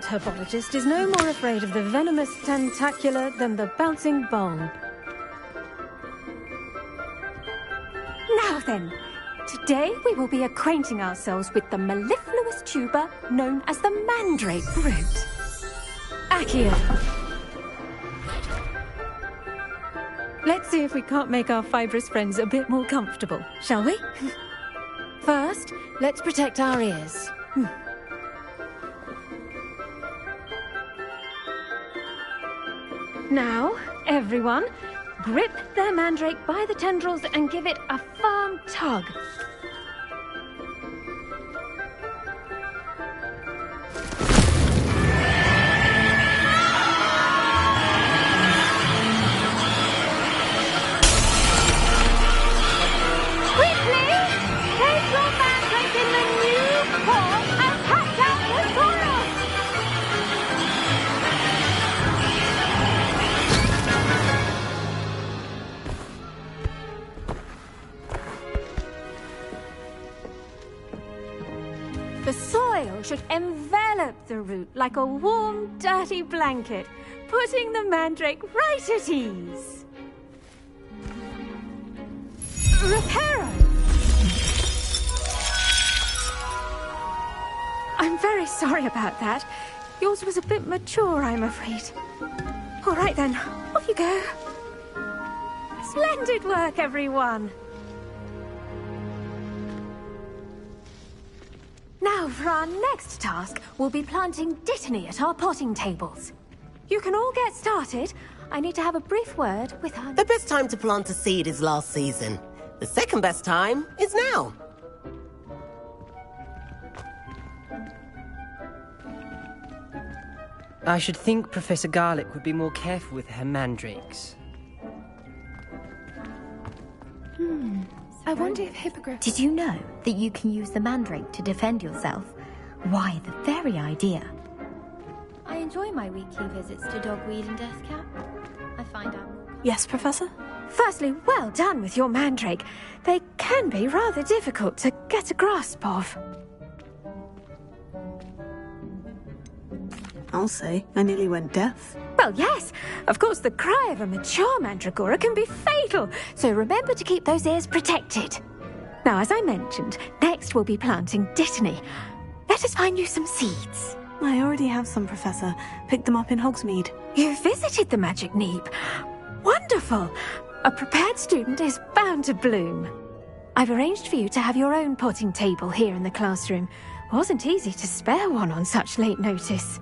Herbologist is no more afraid of the venomous tentacular than the bouncing bong. Now then, today we will be acquainting ourselves with the mellifluous tuber known as the mandrake root. Accio. Let's see if we can't make our fibrous friends a bit more comfortable, shall we? First, let's protect our ears. Now, everyone, grip their mandrake by the tendrils and give it a firm tug. Quickly, take your mandrake in the new paw and catch out the soil! The soil should envelop the root like a warm, dirty blanket, putting the mandrake right at ease. Reparo! I'm very sorry about that. Yours was a bit mature, I'm afraid. All right then, off you go. Splendid work, everyone. Now, for our next task, we'll be planting dittany at our potting tables. You can all get started. I need to have a brief word with our... The best time to plant a seed is last season. The second best time is now. I should think Professor Garlick would be more careful with her mandrakes. I wonder if hippogriff... Did you know that you can use the mandrake to defend yourself? Why, the very idea. I enjoy my weekly visits to Dogweed and Deathcap. I find out more... Yes, Professor? Firstly, well done with your mandrake. They can be rather difficult to get a grasp of. I'll say, I nearly went deaf. Well, yes. Of course, the cry of a mature mandragora can be fatal, so remember to keep those ears protected. Now, as I mentioned, next we'll be planting dittany. Let us find you some seeds. I already have some, Professor. Picked them up in Hogsmeade. You visited the Magic Neep. Wonderful. A prepared student is bound to bloom. I've arranged for you to have your own potting table here in the classroom. Wasn't easy to spare one on such late notice.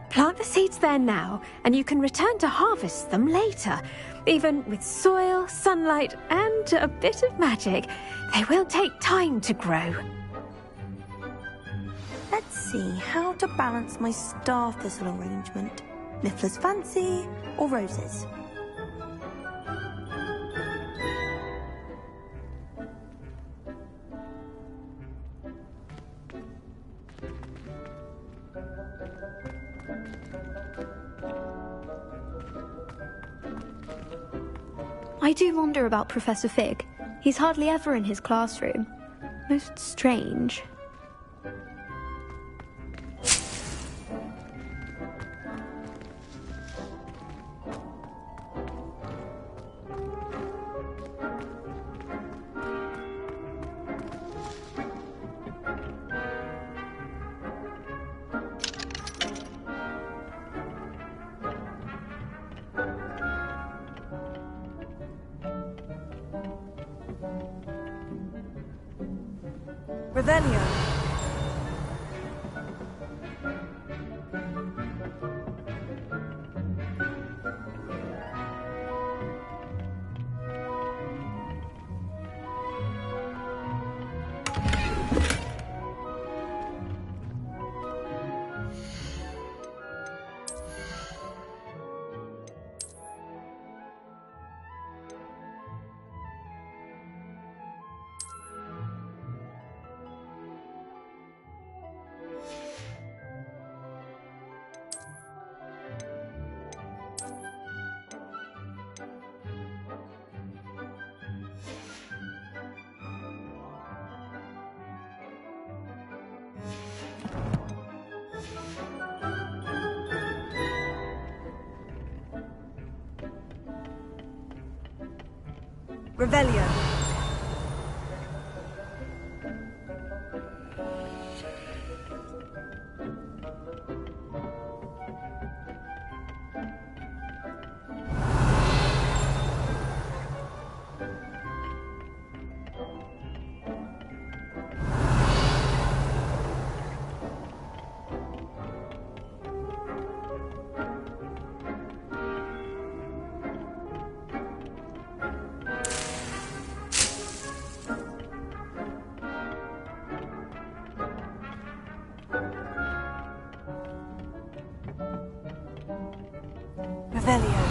Plant the seeds there now, and you can return to harvest them later. Even with soil, sunlight, and a bit of magic, they will take time to grow. Let's see how to balance my star thistle arrangement. Niffler's Fancy or roses? I do wonder about Professor Fig. He's hardly ever in his classroom. Most strange. Revelio. Revelio. Revelio.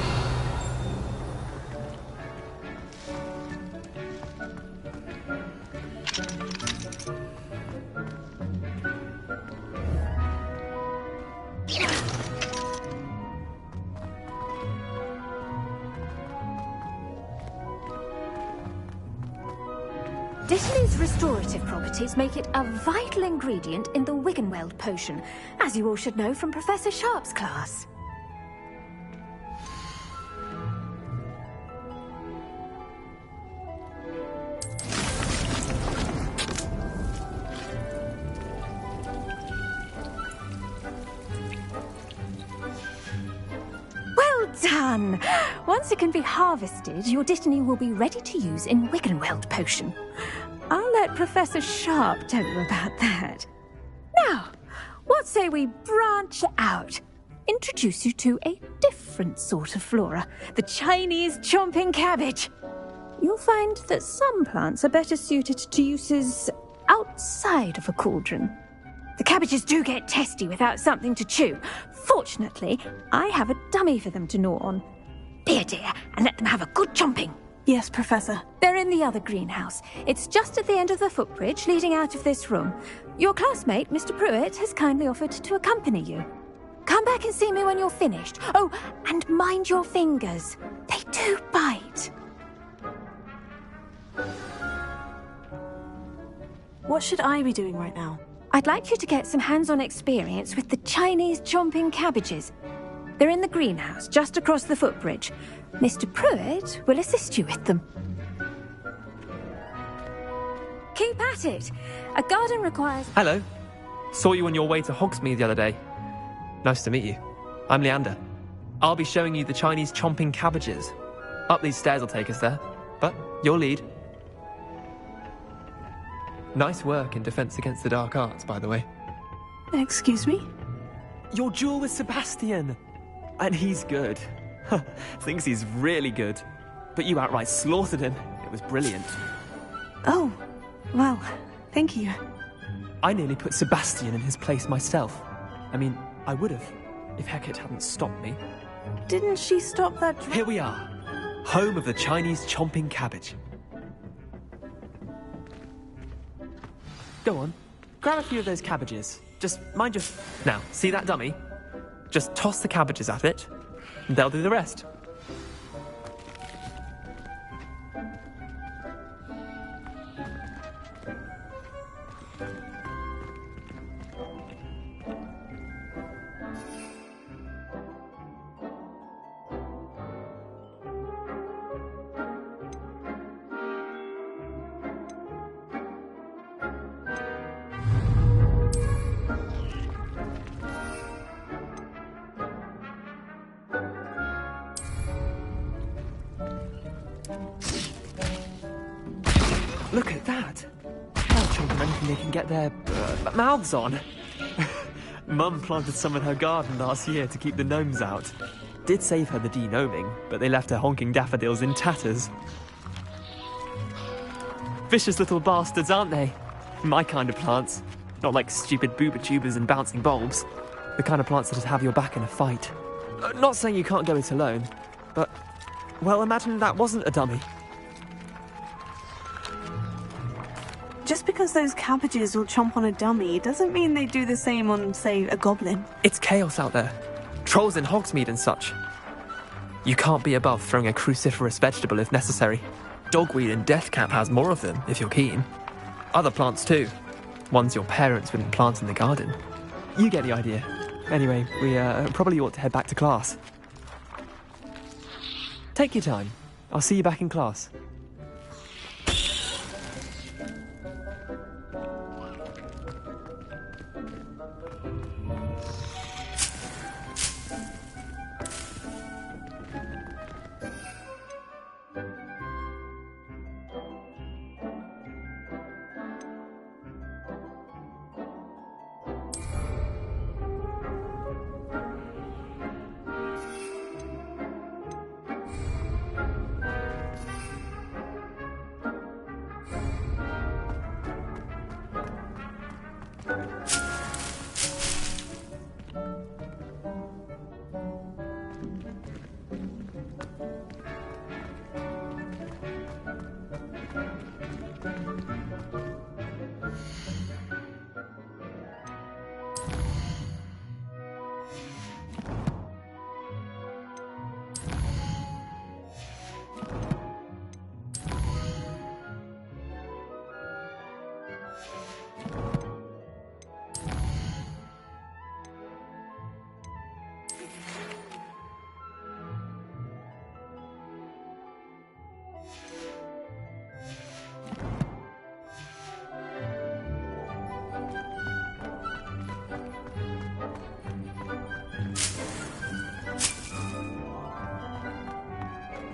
Dittany's restorative properties make it a vital ingredient in the Wiggenweld potion, as you all should know from Professor Sharp's class. Done! Once it can be harvested, your Dittany will be ready to use in Wiggenweld potion. I'll let Professor Sharp tell you about that. Now, what say we branch out? Introduce you to a different sort of flora, the Chinese chomping cabbage. You'll find that some plants are better suited to uses outside of a cauldron. The cabbages do get testy without something to chew. Fortunately, I have a dummy for them to gnaw on. Be a dear and let them have a good chomping. Yes, Professor. They're in the other greenhouse. It's just at the end of the footbridge leading out of this room. Your classmate, Mr. Pruitt, has kindly offered to accompany you. Come back and see me when you're finished. Oh, and mind your fingers. They do bite. What should I be doing right now? I'd like you to get some hands-on experience with the Chinese chomping cabbages. They're in the greenhouse, just across the footbridge. Mr. Pruitt will assist you with them. Keep at it. A garden requires... Hello. Saw you on your way to Hogsmeade the other day. Nice to meet you. I'm Leander. I'll be showing you the Chinese chomping cabbages. Up these stairs will take us there, but your lead. Nice work in Defense Against the Dark Arts, by the way. Excuse me? Your duel with Sebastian! And he's good. Thinks he's really good. But you outright slaughtered him. It was brilliant. Oh, well, thank you. I nearly put Sebastian in his place myself. I mean, I would have, if Hecate hadn't stopped me. Didn't she stop that... Here we are. Home of the Chinese chomping cabbage. Go on, grab a few of those cabbages. Just mind your... Now, see that dummy? Just toss the cabbages at it, and they'll do the rest. Look at that! They're chomping anything they can get their mouths on. Mum planted some in her garden last year to keep the gnomes out. Did save her the de-gnoming, but they left her honking daffodils in tatters. Vicious little bastards, aren't they? My kind of plants. Not like stupid booba tubers and bouncing bulbs. The kind of plants that just have your back in a fight. Not saying you can't go it alone, but... Well, imagine that wasn't a dummy. Just because those cabbages will chomp on a dummy doesn't mean they do the same on, say, a goblin. It's chaos out there. Trolls in Hogsmeade and such. You can't be above throwing a cruciferous vegetable if necessary. Dogweed and Deathcap has more of them, if you're keen. Other plants too. Ones your parents wouldn't plant in the garden. You get the idea. Anyway, we probably ought to head back to class. Take your time. I'll see you back in class.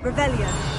Revelio.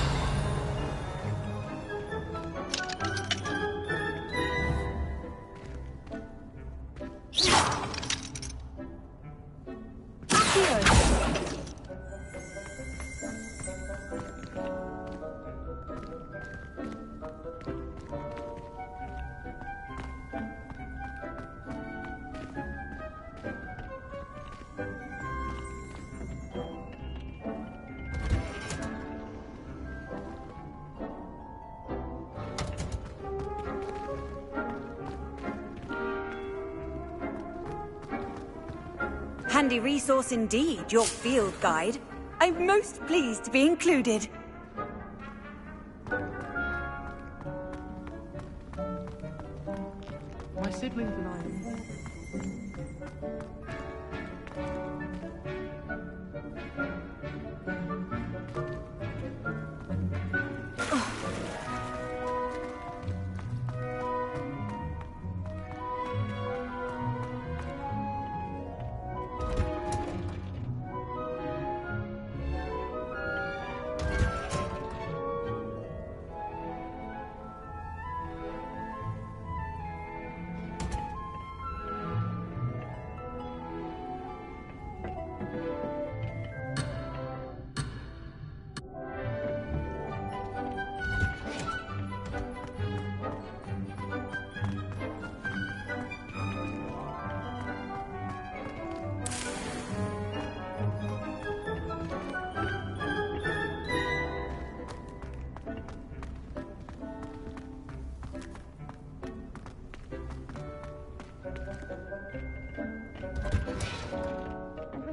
Handy resource indeed, your field guide. I'm most pleased to be included. My siblings and I...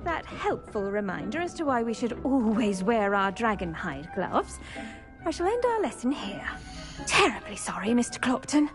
That helpful reminder as to why we should always wear our dragon hide gloves, I shall end our lesson here. Terribly sorry, Mr. Clopton.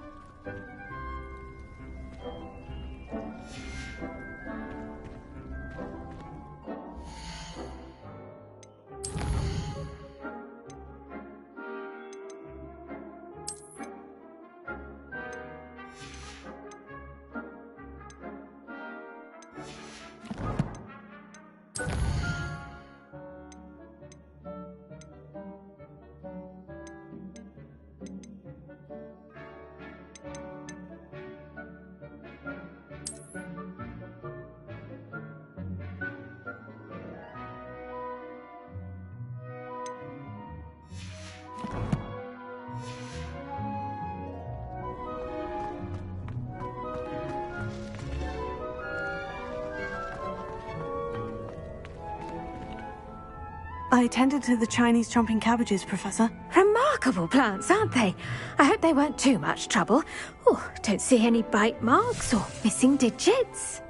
I tended to the Chinese chomping cabbages, Professor. Remarkable plants, aren't they? I hope they weren't too much trouble. Oh, don't see any bite marks or missing digits.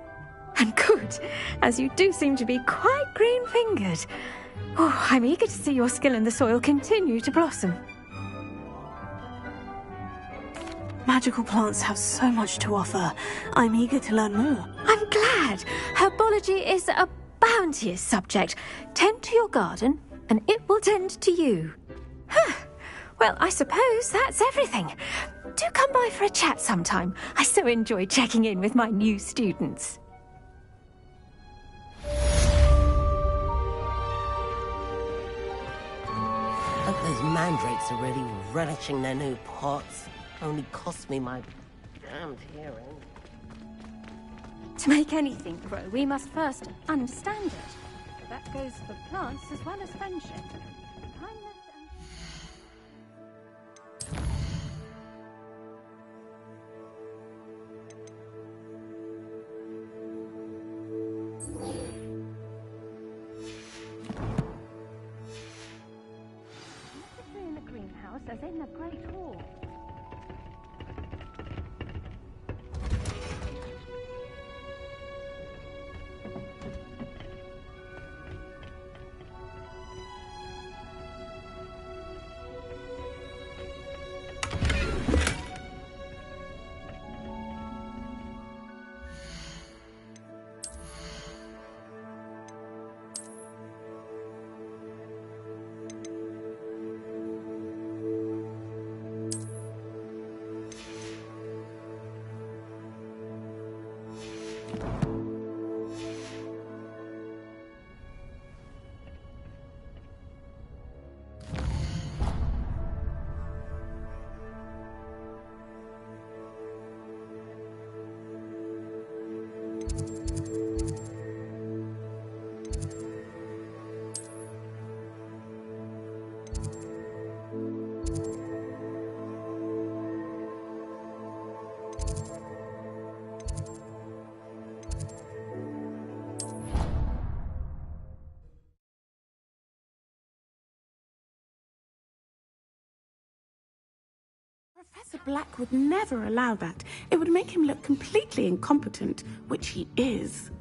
And good, as you do seem to be quite green-fingered. Oh, I'm eager to see your skill in the soil continue to blossom. Magical plants have so much to offer. I'm eager to learn more. I'm glad. Herbology is a bounteous subject. Tend to your garden, and it will tend to you. Huh. Well, I suppose that's everything. Do come by for a chat sometime. I so enjoy checking in with my new students. Hope those mandrakes are really relishing their new pots. Only cost me my damned hearing. To make anything grow, we must first understand it. But that goes for plants as well as friendship. Kindness and... Necessary in the greenhouse as in the Great Hall. Professor Black would never allow that. It would make him look completely incompetent, which he is.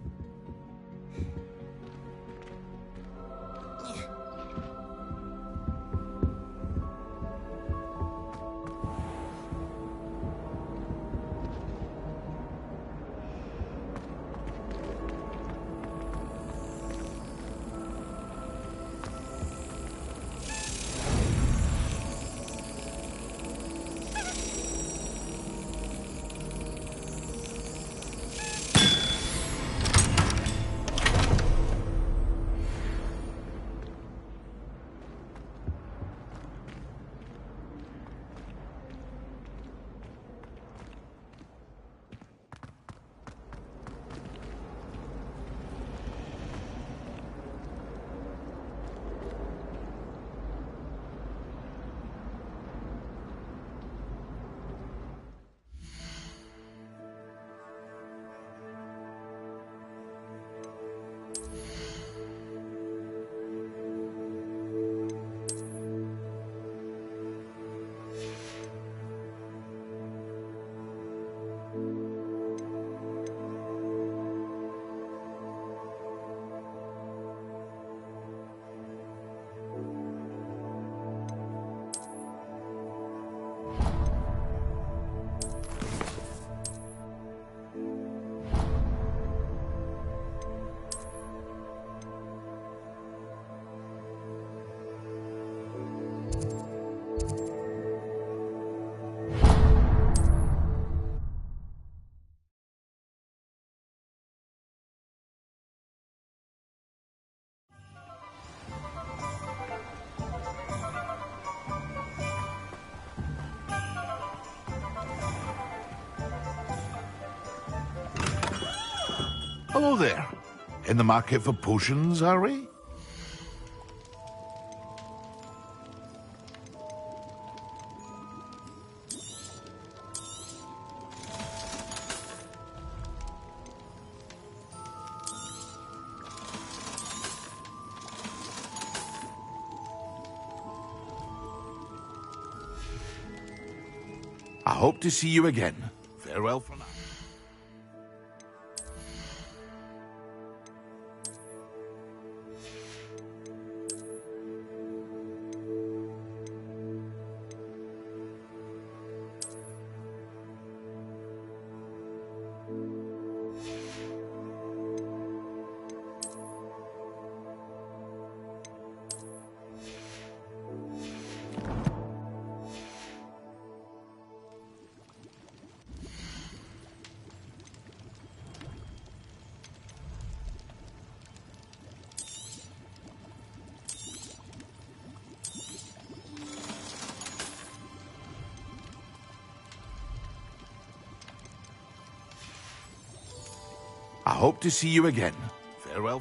Hello there. In the market for potions, are we? I hope to see you again. Farewell for now. I hope to see you again. Farewell.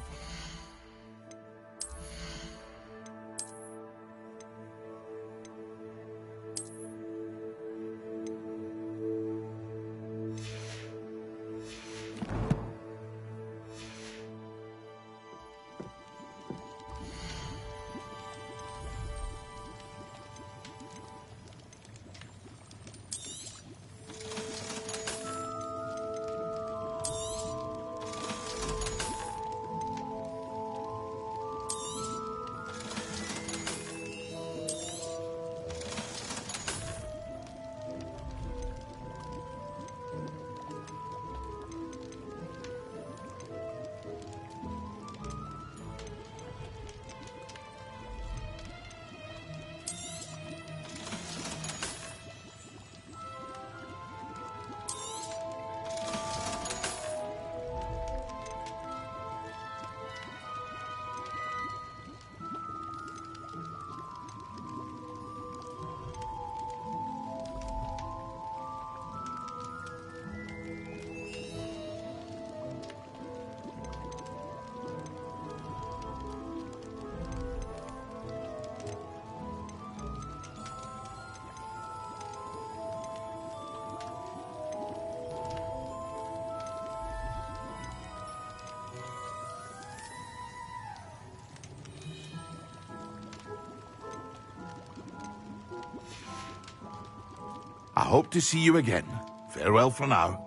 hope to see you again. Farewell for now.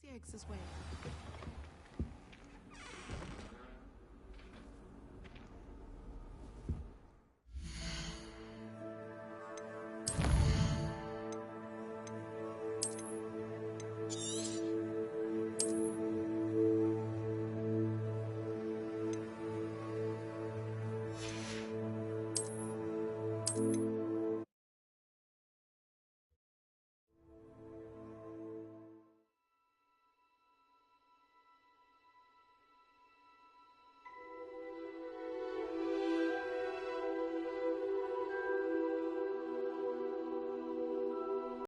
The eggs as well.